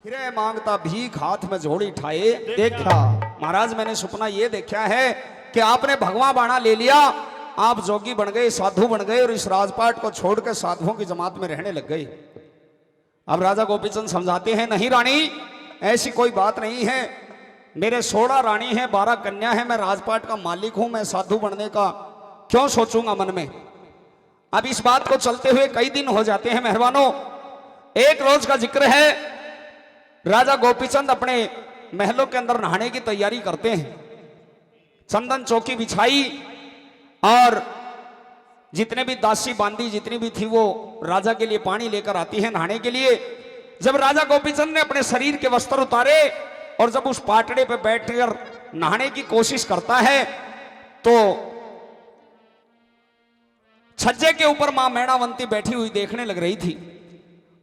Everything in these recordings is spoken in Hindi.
फिर मांगता भीख हाथ में झोली ठाए देखा। महाराज मैंने सपना ये देखा है कि आपने भगवा बाणा ले लिया, आप जोगी बन गए, साधु बन गए और इस राजपाट को छोड़कर साधुओं की जमात में रहने लग गए। अब राजा गोपीचंद समझाते हैं, नहीं रानी ऐसी कोई बात नहीं है, मेरे 16 रानी है, 12 कन्या है, मैं राजपाट का मालिक हूं, मैं साधु बनने का क्यों सोचूंगा मन में। अब इस बात को चलते हुए कई दिन हो जाते हैं मेहरबानों। एक रोज का जिक्र है, राजा गोपीचंद अपने महलों के अंदर नहाने की तैयारी करते हैं। चंदन चौकी बिछाई और जितने भी दासी बांदी जितनी भी थी वो राजा के लिए पानी लेकर आती है नहाने के लिए। जब राजा गोपीचंद ने अपने शरीर के वस्त्र उतारे और जब उस पाटड़े पे बैठकर नहाने की कोशिश करता है तो छज्जे के ऊपर मां मैणावंती बैठी हुई देखने लग रही थी।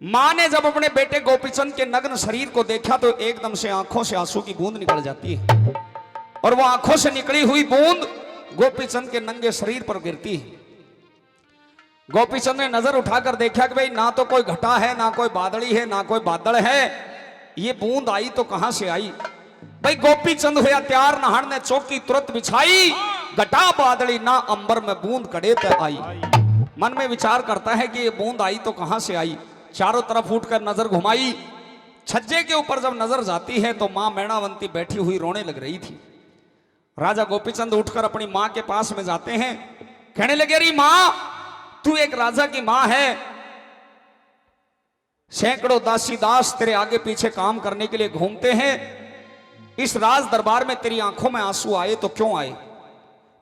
मां ने जब अपने बेटे गोपीचंद के नग्न शरीर को देखा तो एकदम से आंखों से आंसू की बूंद निकल जाती है और वो आंखों से निकली हुई बूंद गोपीचंद के नंगे शरीर पर गिरती है। गोपीचंद ने नजर उठाकर देखा कि भाई ना तो कोई घटा है, ना कोई बादली है, ना कोई बादल है, ये बूंद आई तो कहां से आई। भाई गोपीचंद हुआ तैयार, नहान ने चौकी तुरंत बिछाई, घटा बादली ना अंबर में बूंद कड़े पे आई। मन में विचार करता है कि ये बूंद आई तो कहां से आई। चारों तरफ उठकर नजर घुमाई, छज्जे के ऊपर जब नजर जाती है तो मां मैणावंती बैठी हुई रोने लग रही थी। राजा गोपीचंद उठकर अपनी मां के पास में जाते हैं, कहने लगे, अरे मां तू एक राजा की मां है, सैकड़ों दासी दास तेरे आगे पीछे काम करने के लिए घूमते हैं, इस राज दरबार में तेरी आंखों में आंसू आए तो क्यों आए,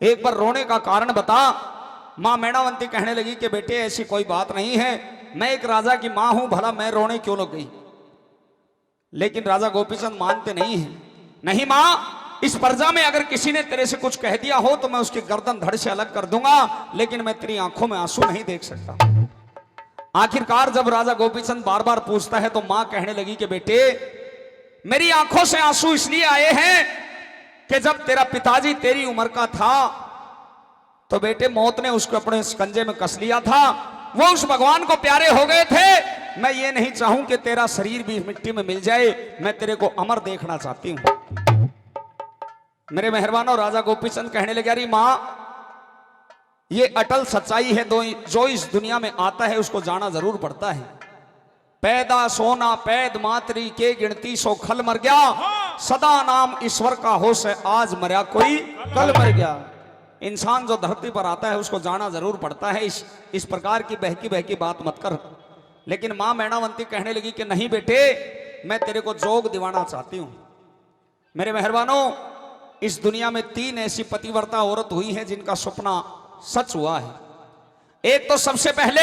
एक बार रोने का कारण बता। मां मैणावंती कहने लगी कि बेटे ऐसी कोई बात नहीं है, मैं एक राजा की मां हूं, भला मैं रोने क्यों लग गई। लेकिन राजा गोपीचंद मानते नहीं है। नहीं मां, इस प्रजा में अगर किसी ने तेरे से कुछ कह दिया हो तो मैं उसकी गर्दन धड़ से अलग कर दूंगा, लेकिन मैं तेरी आंखों में आंसू नहीं देख सकता। आखिरकार जब राजा गोपीचंद बार बार पूछता है तो मां कहने लगी कि बेटे मेरी आंखों से आंसू इसलिए आए हैं कि जब तेरा पिताजी तेरी उम्र का था तो बेटे मौत ने उसको अपने शिकंजे में कस लिया था, वो उस भगवान को प्यारे हो गए थे। मैं ये नहीं चाहूं कि तेरा शरीर भी मिट्टी में मिल जाए, मैं तेरे को अमर देखना चाहती हूं। मेरे मेहरबानों, राजा गोपीचंद कहने लगे, अरे मां ये अटल सच्चाई है, जो इस दुनिया में आता है उसको जाना जरूर पड़ता है। पैदा सोना पैद मातरी के गिनती सो खल मर गया, सदा नाम ईश्वर का हो से आज मरा कोई कल मर गया। इंसान जो धरती पर आता है उसको जाना जरूर पड़ता है, इस प्रकार की बहकी बहकी बात मत कर। लेकिन मां मैणावंती कहने लगी कि नहीं बेटे, मैं तेरे को जोग दिवाना चाहती हूं। मेरे मेहरबानों, इस दुनिया में 3 ऐसी पतिव्रता औरत हुई है जिनका सपना सच हुआ है। एक तो सबसे पहले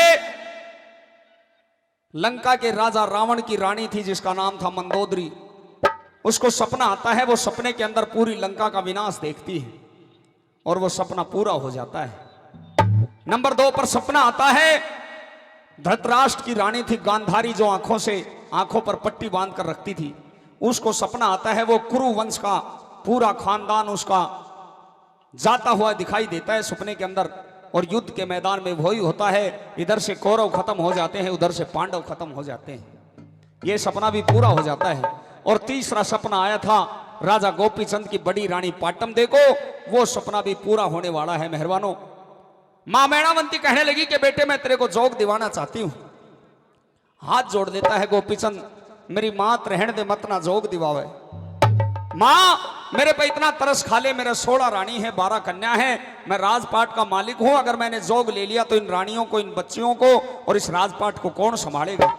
लंका के राजा रावण की रानी थी जिसका नाम था मंदोदरी। उसको सपना आता है, वो सपने के अंदर पूरी लंका का विनाश देखती है और वो सपना पूरा हो जाता है। नंबर 2 पर सपना आता है धृतराष्ट्र की रानी थी गांधारी, जो आंखों पर पट्टी बांध कर रखती थी। उसको सपना आता है वो कुरु वंश का पूरा खानदान उसका जाता हुआ दिखाई देता है सपने के अंदर, और युद्ध के मैदान में वही होता है, इधर से कौरव खत्म हो जाते हैं, उधर से पांडव खत्म हो जाते हैं। ये सपना भी पूरा हो जाता है। और तीसरा सपना आया था राजा गोपीचंद की बड़ी रानी पाटम देखो, वो सपना भी पूरा होने वाला है। मेहरबानों, मां मैणावंती कहने लगी कि बेटे मैं तेरे को जोग दिवाना चाहती हूं। हाथ जोड़ देता है गोपीचंद, मेरी मात रहने दे, मत ना जोग दिवावे। मां मेरे पे इतना तरस खा ले, मेरे 16 रानी है, 12 कन्या है, मैं राजपाट का मालिक हूं, अगर मैंने जोग ले लिया तो इन रानियों को, इन बच्चियों को और इस राजपाट को कौन संभालेगा।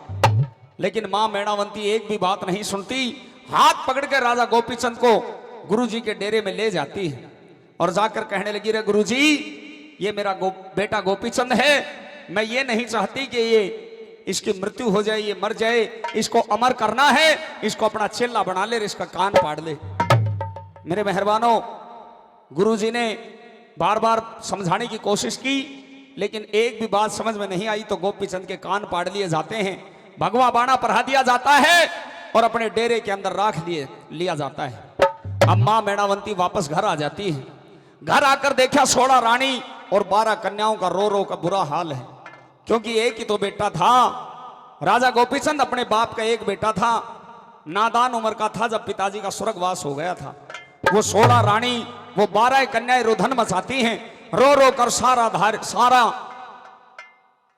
लेकिन मां मैणावंती एक भी बात नहीं सुनती, हाथ पकड़ के राजा गोपीचंद को गुरुजी के डेरे में ले जाती है और जाकर कहने लगी, रे गुरुजी ये मेरा बेटा गोपीचंद है, मैं ये नहीं चाहती कि ये इसकी मृत्यु हो जाए, ये मर जाए, इसको अमर करना है, इसको अपना चेला बना ले, इसका कान फाड़ ले। मेरे मेहरबानों, गुरुजी ने बार बार समझाने की कोशिश की, लेकिन एक भी बात समझ में नहीं आई तो गोपीचंद के कान फाड़ लिए जाते हैं, भगवा बाणा पढ़ा दिया जाता है और अपने डेरे के अंदर राख लिया जाता है। अब मां मैणावंती वापस घर आ जाती है। घर आकर देखा 16 रानी और 12 कन्याओं का रो रो का बुरा हाल है, क्योंकि एक ही तो बेटा था। राजा गोपीचंद अपने बाप का एक बेटा था, नादान उम्र का था जब पिताजी का स्वर्गवास हो गया था। वो 16 रानी, वो 12 कन्याएं रुधन मचाती हैं, रो रो कर सारा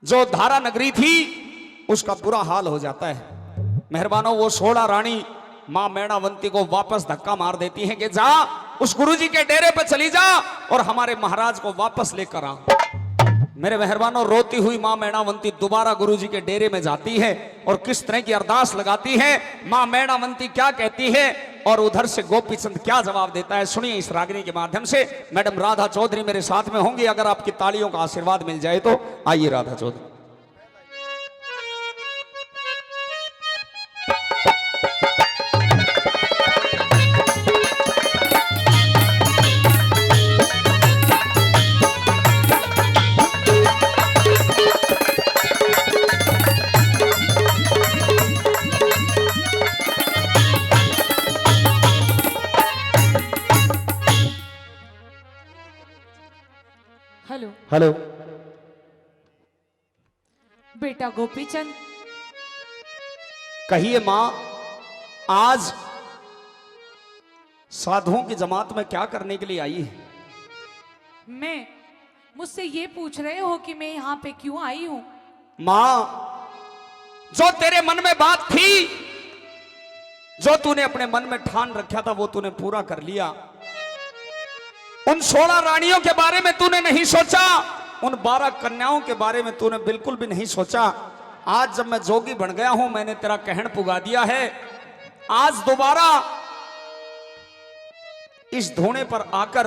जो धारा नगरी थी उसका बुरा हाल हो जाता है। मेहरबानों, वो 16 रानी मां मैणावंती को वापस धक्का मार देती हैं कि जा उस गुरुजी के डेरे पे चली जा और हमारे महाराज को वापस लेकर आ। मेरे मेहरबानों, रोती हुई मां मैणावंती दोबारा गुरुजी के डेरे में जाती है और किस तरह की अरदास लगाती है, मां मैणावंती क्या कहती है और उधर से गोपीचंद क्या जवाब देता है, सुनिए इस रागिनी के माध्यम से। मैडम राधा चौधरी मेरे साथ में होंगी, अगर आपकी तालियों का आशीर्वाद मिल जाए तो आइए राधा चौधरी। हेलो हेलो बेटा गोपीचंद, कहिए मां, आज साधुओं की जमात में क्या करने के लिए आई है? मैं मुझसे ये पूछ रहे हो कि मैं यहाँ पे क्यों आई हूँ? मां, जो तेरे मन में बात थी, जो तूने अपने मन में ठान रखा था, वो तूने पूरा कर लिया। उन 16 रानियों के बारे में तूने नहीं सोचा, उन 12 कन्याओं के बारे में तूने बिल्कुल भी नहीं सोचा। आज जब मैं जोगी बन गया हूं, मैंने तेरा कहन पुगा दिया है। आज दोबारा इस धोने पर आकर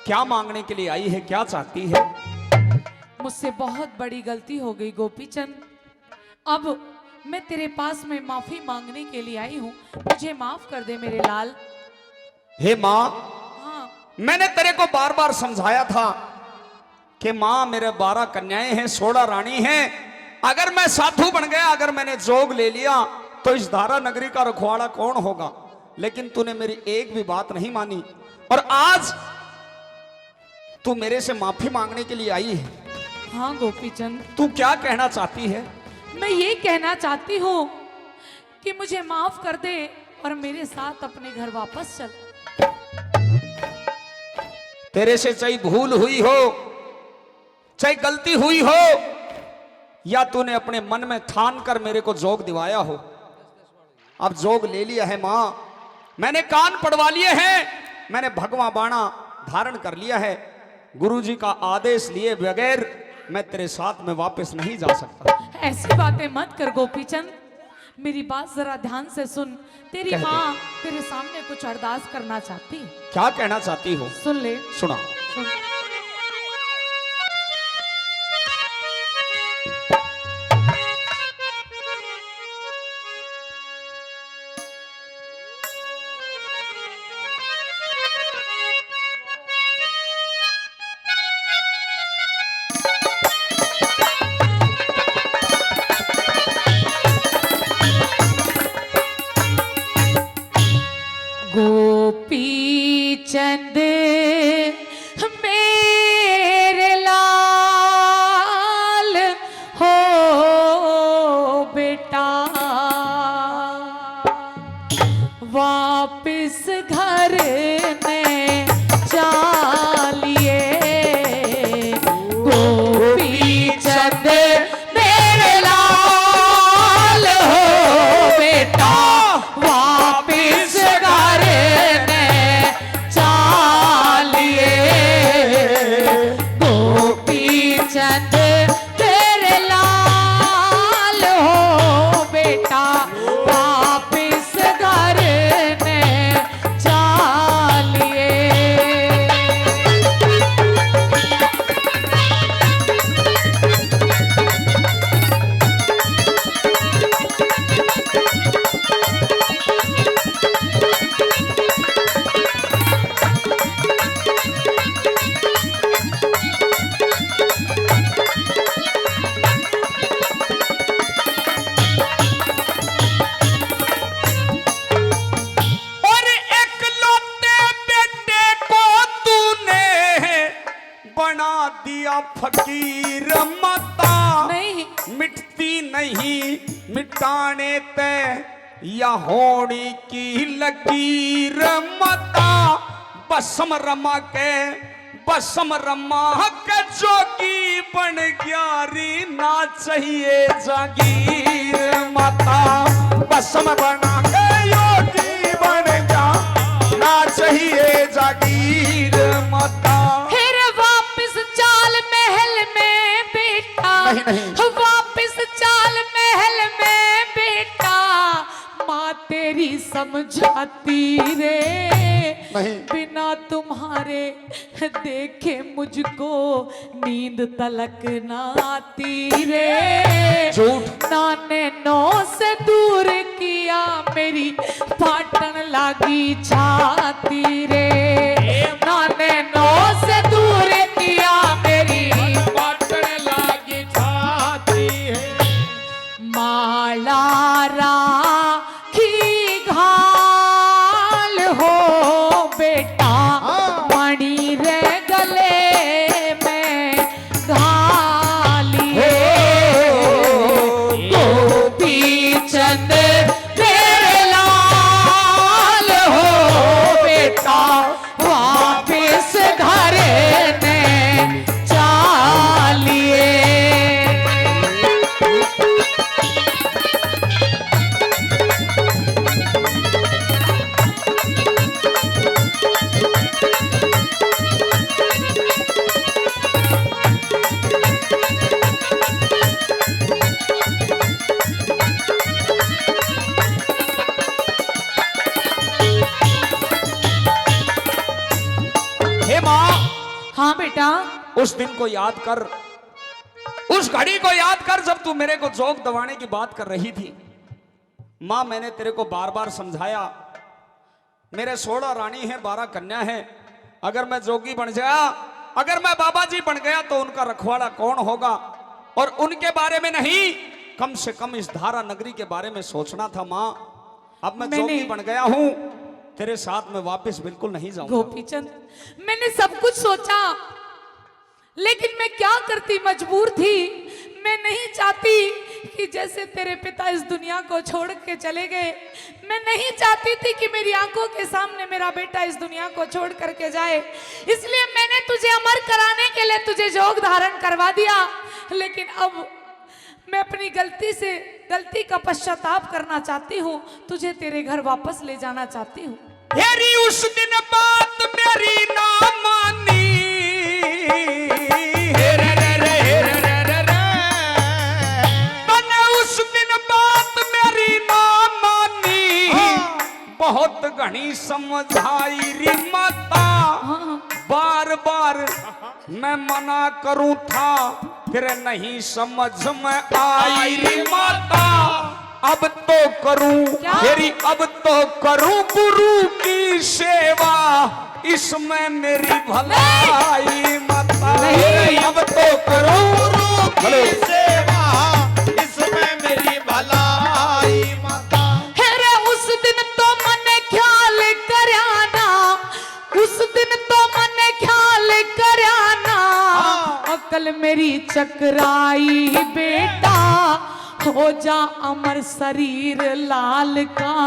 क्या मांगने के लिए आई है, क्या चाहती है? मुझसे बहुत बड़ी गलती हो गई गोपीचंद। अब मैं तेरे पास में माफी मांगने के लिए आई हूँ, मुझे माफ कर दे मेरे लाल। हे मां, हाँ, मैंने तेरे को बार बार समझाया था कि मां मेरे 12 कन्याएं हैं, 16 रानी हैं। अगर मैं साधु बन गया, अगर मैंने जोग ले लिया, तो इस धारा नगरी का रखवाड़ा कौन होगा? लेकिन तूने मेरी एक भी बात नहीं मानी और आज तू मेरे से माफी मांगने के लिए आई है। हाँ गोपीचंद, तू क्या कहना चाहती है? मैं ये कहना चाहती हूँ कि मुझे माफ कर दे और मेरे साथ अपने घर वापस चल। तेरे से चाहे भूल हुई हो, चाहे गलती हुई हो, या तूने अपने मन में ठान कर मेरे को जोग दिवाया हो, अब जोग ले लिया है मां, मैंने कान पड़वा लिए हैं, मैंने भगवा बाणा धारण कर लिया है। गुरुजी का आदेश लिए बगैर मैं तेरे साथ में वापस नहीं जा सकता। ऐसी बातें मत कर गोपीचंद, मेरी बात जरा ध्यान से सुन। तेरी माँ तेरे सामने कुछ अरदास करना चाहती है। क्या कहना चाहती हो? सुन ले। सुना। सुन। गोपीचंद मेरे लाल हो बेटा, वापिस घर में चालिए। गोपीचंद मेरे लाल हो बेटा, वापिस घर में चालिए। गोपीचंद तेरे लाल हो बेटा, वापिस घर में चालिए। और एक लौटे बेटे को तूने बना दिया फकीर मता, नहीं, मिटती नहीं मिटाने ते या होड़ी की लकीर मता बसम रमा के जोगी बन ग्यारी ना चाहिए जागीर माता बसम बना के योगी बन जा ना चाहिए जागीर माता। फिर वापस चाल महल में बेटा, नहीं। वापस चाल महल में बेटा, माँ तेरी समझाती रे नहीं। बिना तुम्हारे देखे मुझको नींद तलक ना आती रे। झूठ। नाने नौ से दूर किया मेरी फाटन लागी छाती रे। नाने नौ से दूर किया मेरी पाटन लागी छाती है। माला राखी घाल हो बेटा, मणि रे गले में घालिए। गोपी चंद तेरे लाल हो बेटा, वापिस घर ने चालिए। हे माँ, हाँ बेटा, उस दिन को याद कर, उस घड़ी को याद कर जब तू मेरे को जोग दबाने की बात कर रही थी। माँ, मैंने तेरे को बार बार समझाया, मेरे 16 रानी है, 12 कन्या है। अगर मैं जोगी बन गया, अगर मैं बाबा जी बन गया तो उनका रखवाड़ा कौन होगा? और उनके बारे में नहीं, कम से कम इस धारा नगरी के बारे में सोचना था माँ। अब मैं जोगी बन गया हूं, तेरे साथ में वापस बिल्कुल नहीं जाऊंगा। गोपीचंद, मैंने सब कुछ सोचा, लेकिन मैं क्या करती, मजबूर थी। मैं नहीं चाहती कि जैसे तेरे पिता इस दुनिया को छोड़ के चले गए, मैं नहीं चाहती थी कि मेरी आंखों के सामने मेरा बेटा इस दुनिया को छोड़ करके जाए। इसलिए मैंने तुझे अमर कराने के लिए तुझे जोग धारण करवा दिया। लेकिन अब मैं अपनी गलती का पश्चाताप करना चाहती हूँ, तुझे तेरे घर वापस ले जाना चाहती हूँ। तेरी उस दिन बात मेरी ना मानी, तने उस दिन बात मेरी ना मानी, बहुत घनी समझाई री माता। बार बार मैं मना करूं था, फिर नहीं समझ में आई री माता। अब तो करूं तेरी, अब तो करूं गुरु की सेवा, इसमें मेरी भलाई माता। अब तो करूं गुरु की सेवा, इसमें मेरी भलाई माता। हेरे उस दिन तो मने ख्याल करयाना, उस दिन तो मने ख्याल करयाना, अकल मेरी चकराई बेटा, हो जा अमर शरीर लाल का,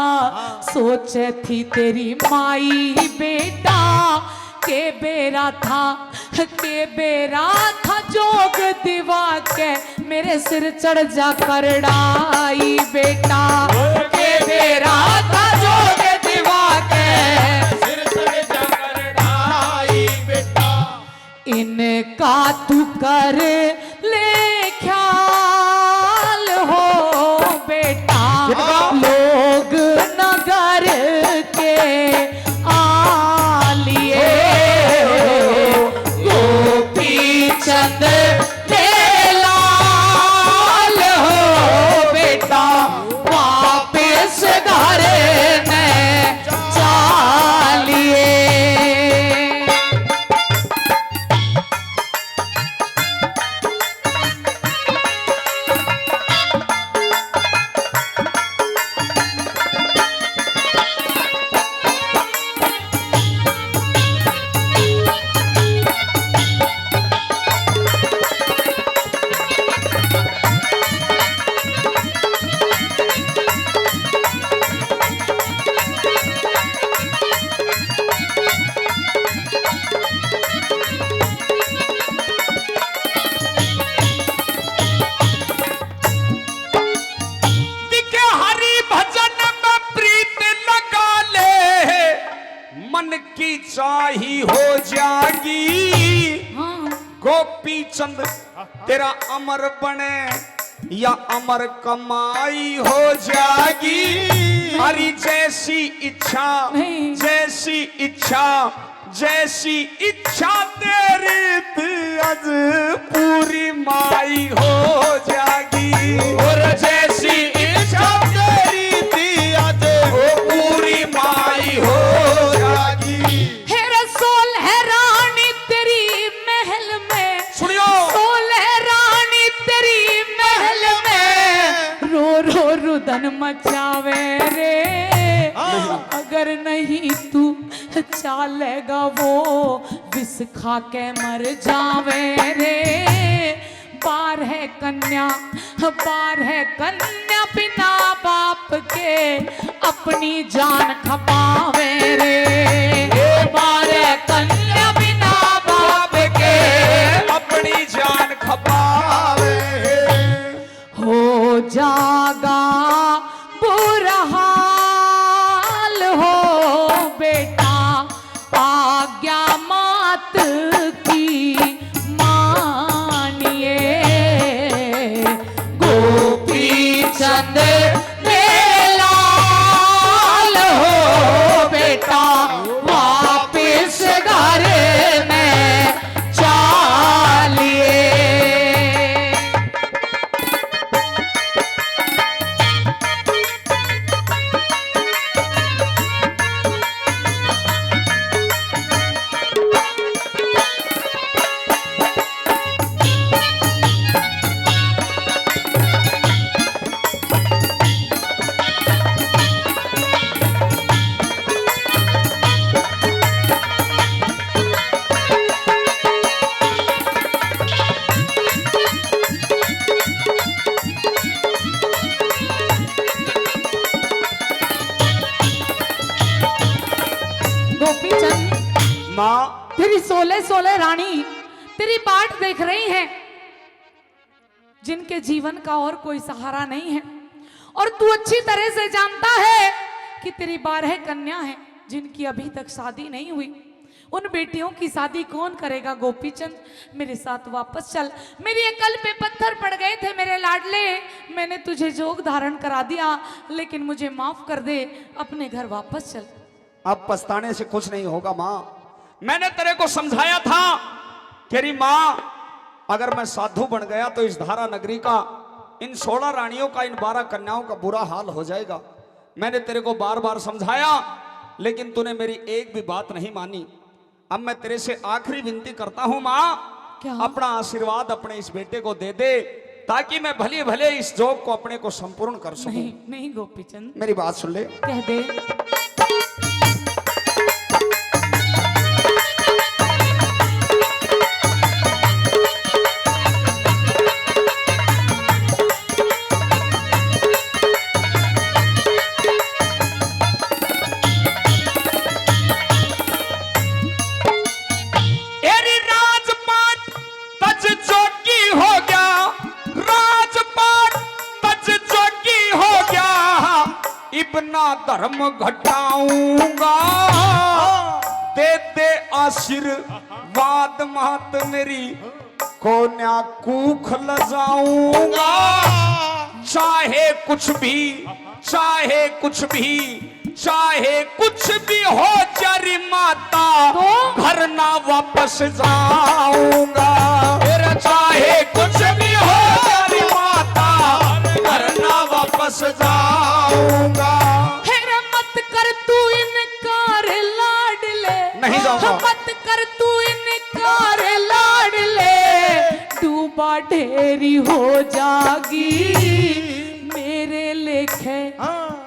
सोचे थी तेरी माई बेटा। के बेरा था जोग दिवा के, मेरे सिर चढ़ जा करड़ाई बेटा। के बेरा था जोग दिवा के, सिर चढ़ जा करड़ाई बेटा। इनका तू कर ले ख्याल हो बेटा, लोग नगर के आलिए। गोपी चंद लाल हो बेटा, वापिस घर चाही हो जागी। हाँ गोपी चंद तेरा अमर बने या अमर कमाई हो जागी। हरी जैसी इच्छा नहीं। जैसी इच्छा जैसी इच्छा तेरी थी आज पूरी माई हो जागी। और जैसी इच्छा तेरी थी आज वो पूरी माई हो जागी। है रसूल है रानी तेरी महल में, सुनियो सोल है रानी तेरी महल में, रो रो रुदन मचावे रे। अगर नहीं तू चालेगा वो विष खा के मर जावे रे। बार है कन्या बिना बाप के अपनी जान खपावे रे। बार है कन्या बिना बाप के अपनी जान खपावे। हो जागा बुरा हाल हो बेटा, आज्ञा मात की मानिए। गोपी चंद मेरे लाल हो बेटा, वापिस घर में चालिए। गोपीचंद माँ तेरी 16 रानी तेरी बाट देख रही हैं, जिनके जीवन का और कोई सहारा नहीं है। और तू अच्छी तरह से जानता है कि तेरी 12 कन्या हैं जिनकी अभी तक शादी नहीं हुई। उन बेटियों की शादी कौन करेगा? गोपीचंद मेरे साथ वापस चल। मेरी अकल पे पत्थर पड़ गए थे मेरे लाडले, मैंने तुझे जोग धारण करा दिया, लेकिन मुझे माफ कर दे, अपने घर वापस चल। अब पछताने से कुछ नहीं होगा माँ। मैंने तेरे को समझाया था तेरी माँ, अगर मैं साधु बन गया तो इस धारा नगरी का, इन 16 रानियों का, इन 12 कन्याओं का बुरा हाल हो जाएगा। मैंने तेरे को बार बार समझाया, लेकिन तूने मेरी एक भी बात नहीं मानी। अब मैं तेरे से आखिरी विनती करता हूँ माँ, क्या? अपना आशीर्वाद अपने इस बेटे को दे दे, ताकि मैं भले भले इस जॉब को अपने को संपूर्ण कर सकूं। नहीं नहीं गोपीचंद, मेरी बात सुन ले। कह दे। अपना धर्म घटाऊंगा, दे दे आशीर्वाद मात मेरी, कोन्या कूख लजाऊंगा। चाहे कुछ भी, चाहे कुछ भी, चाहे कुछ भी हो चरी माता, घर ना वापस जाऊंगा। चाहे कुछ भी हो चरी माता, घर ना वापस जाऊंगा। मत कर तू इनकार लाडले, नहीं जाऊंगा। मत कर तू इनकार लाडले, डूबा ढेरी हो जागी, मेरे लेखे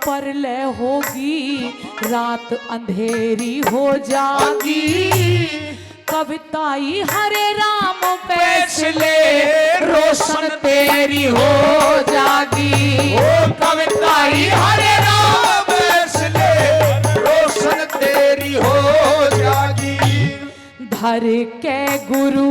परलय होगी, रात अंधेरी हो जागी। कविताई हरे राम फैसले, रोशन तेरी हो जागी। कविताई हरे राम फैसले, रोशन तेरी हो जागी। धर के गुरु